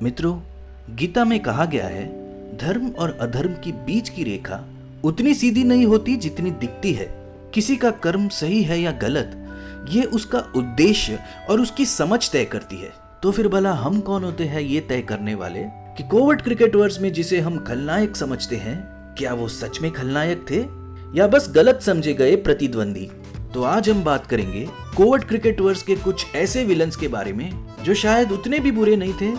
मित्रों, गीता में कहा गया है, धर्म और अधर्म की बीच की रेखा उतनी सीधी नहीं होती जितनी दिखती है। किसी का कर्म सही है या गलत, ये उसका उद्देश्य और उसकी समझ तय करती है। तो फिर भला हम कौन होते हैं ये तय करने वाले कि कोवर्ट क्रिकेटर्स में जिसे हम खलनायक समझते हैं, क्या वो सच में खलनायक थे या बस गलत समझे गए प्रतिद्वंदी। तो आज हम बात करेंगे कोवर्ट क्रिकेटर्स के कुछ ऐसे विलन्स के बारे में जो शायद उतने भी बुरे नहीं थे,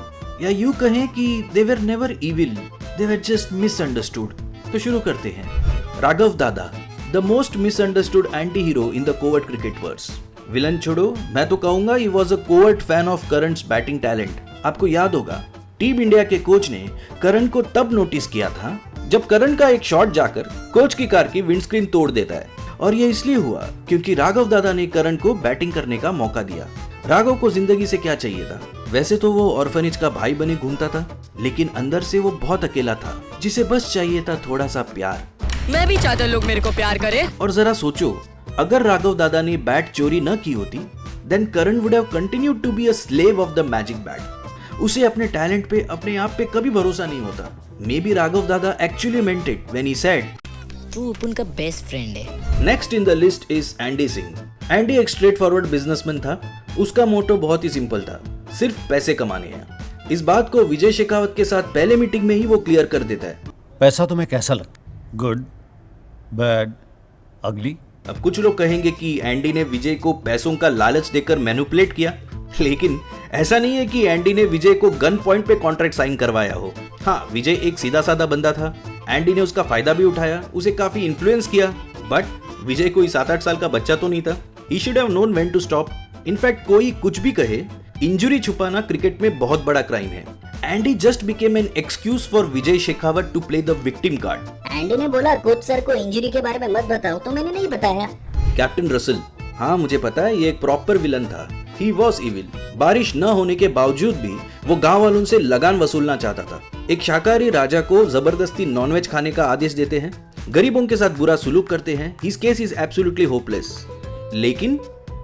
या यूं कहें कि they were never evil, they were just misunderstood. तो शुरू करते हैं। Raghav Dada, the most misunderstood anti hero in the covert cricketers. Villain छोड़ो, मैं तो कहूंगा he was a covert fan of current's batting talent. आपको याद होगा, टीम इंडिया के कोच ने करण को तब नोटिस किया था जब करण का एक शॉट जाकर कोच की कार की विंडस्क्रीन तोड़ देता है, और ये इसलिए हुआ क्योंकि राघव दादा ने करण को बैटिंग करने का मौका दिया। राघव को जिंदगी से क्या चाहिए था? वैसे तो वो ऑर्फनेज का भाई बने घूमता था, लेकिन अंदर से वो बहुत अकेला था, जिसे बस चाहिए था थोड़ा सा प्यार। मैं भी चाहता लोग मेरे को प्यार करे। और जरा सोचो, अगर राघव दादा ने बैट चोरी न की होती, then Karan would have continued to be a slave of the magic bat. उसे अपने टैलेंट पे, अपने आप पे कभी भरोसा नहीं होता। मे बी राघव दादा actually meant it when he said, तू अपन का बेस्ट फ्रेंड है। Next in the list is Andy Singh. Andy एक स्ट्रेट फॉरवर्ड बिजनेसमैन था। उसका मोटो बहुत ही सिंपल था, सिर्फ पैसे कमाने हैं। इस बात को विजय शेखावत के साथ पहले मीटिंग में ही वो क्लियर कर देता है। पैसा तुम्हें कैसा लगता? गुड, बैड, अगली? अब कुछ लोग कहेंगे कि एंडी ने विजय को पैसों का लालच देकर मैनिपुलेट किया, लेकिन ऐसा नहीं है कि एंडी ने विजय को गन पॉइंट पे कॉन्ट्रैक्ट साइन करवाया हो। हाँ, विजय एक सीधा साधा बंदा था। एंडी ने उसका फायदा भी उठाया, उसे काफी इन्फ्लुएंस किया, बट विजय कोई 7-8 साल का बच्चा तो नहीं था। He should have known when to stop. In fact कोई कुछ भी कहे, इंजुरी छुपाना क्रिकेट में बहुत बड़ा क्राइम है। Andy just became an excuse for Vijay Shekhawat to play the victim card. Andy ने बोला कोच सर को इंजरी के बारे में मत बताओ, तो मैंने नहीं बताया। कैप्टन रसल, हाँ मुझे पता है, ये एक प्रॉपर विलन था। He was evil. बारिश न होने के बावजूद भी वो गांव वालों से लगान वसूलना चाहता था। एक शाकाहारी राजा को जबरदस्ती नॉनवेज खाने का आदेश देते हैं, गरीबों के साथ बुरा सुलूक करते हैं। His case is absolutely hopeless. लेकिन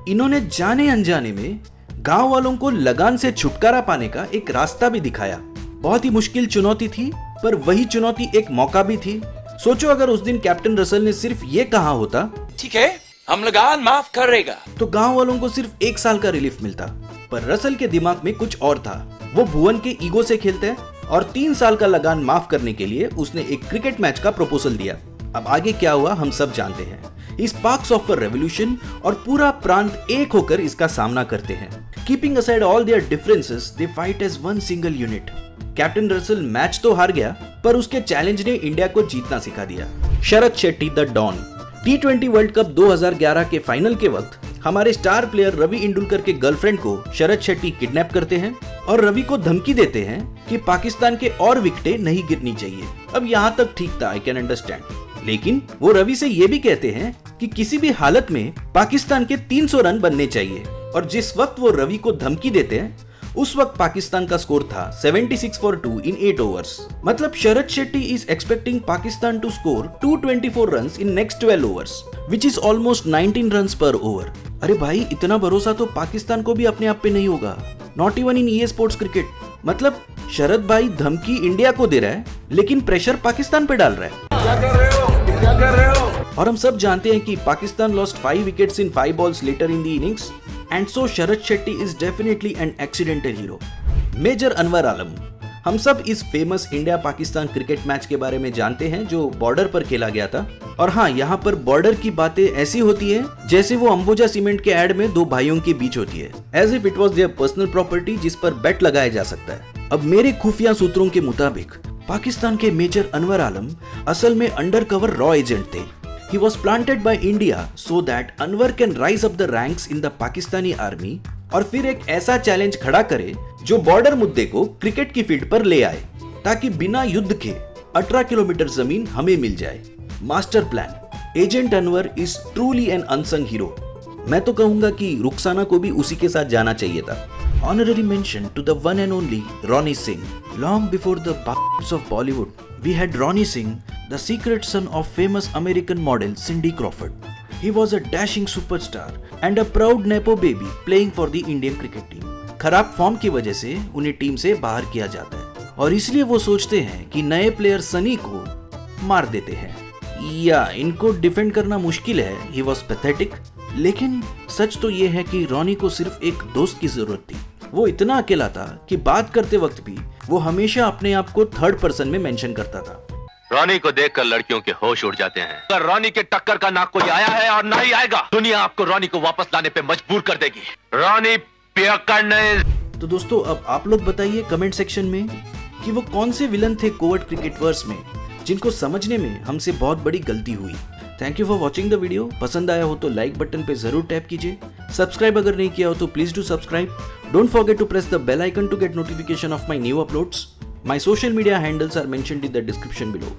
इन्होंने जाने अनजाने में गांव वालों को लगान से छुटकारा पाने का एक रास्ता भी दिखाया। बहुत ही मुश्किल चुनौती थी, पर वही चुनौती एक मौका भी थी। सोचो, अगर उस दिन कैप्टन रसल ने सिर्फ ये कहा होता, ठीक है हम लगान माफ करेगा, तो गांव वालों को सिर्फ 1 साल का रिलीफ मिलता। पर रसल के दिमाग में कुछ और था। वो भुवन के ईगो से खेलते हैं, और 3 साल का लगान माफ करने के लिए उसने एक क्रिकेट मैच का प्रपोजल दिया। अब आगे क्या हुआ हम सब जानते हैं। इस स्पार्क्स ऑफ अ रेवोल्यूशन, और पूरा प्रांत एक होकर इसका सामना करते हैं। Keeping aside all their differences, they fight as one single unit. Captain Russell match तो हार गया, पर उसके चैलेंज ने इंडिया को जीतना सिखा दिया। Sharad Shetty the don. T20 world cup 2011 के फाइनल के वक्त हमारे स्टार प्लेयर रवि इंदुलकर के गर्लफ्रेंड को शरद शेट्टी किडनैप करते हैं और रवि को धमकी देते हैं कि पाकिस्तान के और विकेटें नहीं गिरनी चाहिए। अब यहाँ तक ठीक था, आई कैन अंडरस्टैंड। लेकिन वो रवि से ये भी कहते हैं कि किसी भी हालत में पाकिस्तान के 300 रन बनने चाहिए, और जिस वक्त वो रवि को धमकी देते हैं उस वक्त पाकिस्तान का स्कोर था 76 for 2 in 8 overs। मतलब Sharad Shetty is expecting Pakistan to score 224 runs in next 12 overs, which is almost 19 runs per over। अरे भाई, इतना भरोसा तो पाकिस्तान को भी अपने आप पे नहीं होगा, not even in EA sports cricket. मतलब शरद भाई धमकी इंडिया को दे रहा है, लेकिन प्रेशर पाकिस्तान पे डाल रहा है। क्या कर रहे हो, क्या कर रहे हो? और हम सब जानते हैं कि Pakistan lost 5 wickets in 5 balls later in the innings, and so Sharad Shetty is definitely an accidental hero। Major Anwar Alam. हम सब इस famous India Pakistan cricket match के बारे में जानते हैं जो बॉर्डर पर खेला गया था। और हाँ, यहाँ पर बॉर्डर की बातें ऐसी होती है जैसे वो अंबुजा सीमेंट के एड में 2 भाइयों के बीच होती है, as if it was their personal property जिस पर बेट लगाया जा सकता है। अब मेरे खुफिया सूत्रों के मुताबिक पाकिस्तान के मेजर अनवर आलम असल में अंडर कवर रॉ एजेंट थे। He was planted by India so that Anwar can rise up the ranks in the Pakistani army, और फिर एक ऐसा चैलेंज खड़ा करे जो बॉर्डर मुद्दे को क्रिकेट की फील्ड पर ले आए, ताकि बिना युद्ध के 18 किलोमीटर जमीन हमें मिल जाए। Master plan. Agent Anwar is truly N unsung hero. मैं तो कहूंगा कि रुखसाना को भी उसी के साथ जाना चाहिए था। Honorary mention to the one and only Ronnie Singh. Long before the bastards of Bollywood, we had Ronnie Singh, the secret son of famous American model Cindy Crawford. He was a dashing superstar and a proud nepo baby playing for the Indian cricket team. खराब form की वजह से उन्हें team से बाहर किया जाता है और इसलिए वो सोचते हैं कि नए प्लेयर सनी को मार देते हैं या इनको डिफेंड करना मुश्किल है, ही वॉज पैथेटिक। लेकिन सच तो ये है कि रॉनी को सिर्फ एक दोस्त की जरूरत थी। वो इतना अकेला था कि बात करते वक्त भी वो हमेशा अपने आप को थर्ड पर्सन में मेंशन करता था। रॉनी को देखकर लड़कियों के होश उड़ जाते हैं। अगर रॉनी के टक्कर का ना कोई आया है और ना ही आएगा, दुनिया आपको रॉनी को वापस लाने पे मजबूर कर देगी। रॉनी पियक्कड़ ने। तो दोस्तों अब आप लोग बताइए कमेंट सेक्शन में कि वो कौन से विलन थे कोवर्ट क्रिकेटवर्स में जिनको समझने में हमसे बहुत बड़ी गलती हुई। Thank you for watching the video. पसंद आया हो तो लाइक बटन पे जरूर टैप कीजिए। सब्सक्राइब अगर नहीं किया हो तो please do subscribe. Don't forget to press the bell icon to get notification of my new uploads. My social media handles are mentioned in the description below.